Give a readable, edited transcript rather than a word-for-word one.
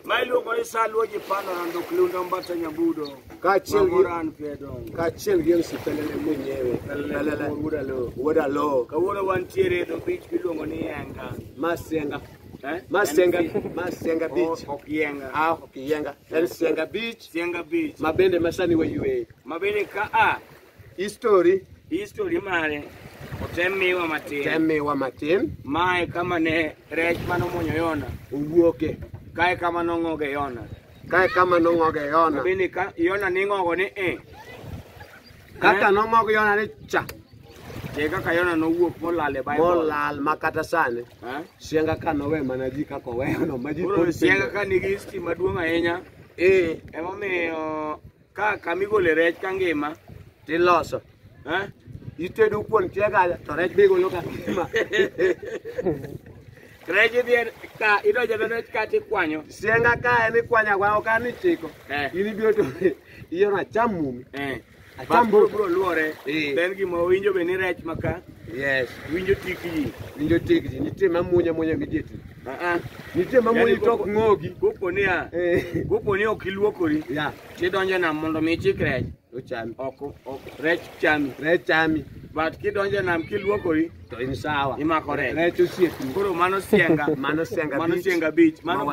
Ma iluongo ni Saluo Jipano Rando Klundo Mbata Nyabudo. Kaachiel gi osipelene mwenyewe. Wuoda lo. Kawuono wantiere do beach miluongo ni Yenga. Masenga Beach. Okiyenga. Okiyenga. En Sienga Beach. Sienga Beach. Mabende masani wayueye. Mabende ka History mare. Otemiwa matin. Mae kama ne rech manomonyo Yona. Owuoke. Kae kama nong'oge Yona. Mabende ka Yona ning'ogo ni kaka nong'ogo Yona ni cha. Kaka Yona nowuok molal e Bible. Molal makata sani. Sienga ka nowe mana ji kaka oweyo no ma ji pod Sienga ka nigi history maduong' ahinya. Emomiyo ka kamigole rech ka ngima tiloso. Itedo kuon tiega to rech be golo ka ngima. Rech idhi ka idonjo rech ka tikwanyo. Sienga ka en ikwanya gwa ok ani chiko. In ibiro to iona cham mumi. Bro luore. Ben gima winjo be ni rech maka. Yes. Winjo tikji. Nitie mamunya mideti. Nitie mamunya tok ng'ogi. Gopo ni ok iluokori. Tidonjo nam mondo mi chik rech. Ochami. Ok rech chami. But kidonjo nam kiluokori to in sawa. Imako rech. Rech osiek. Koro mano Sienga. Mano Sienga Beach. Mano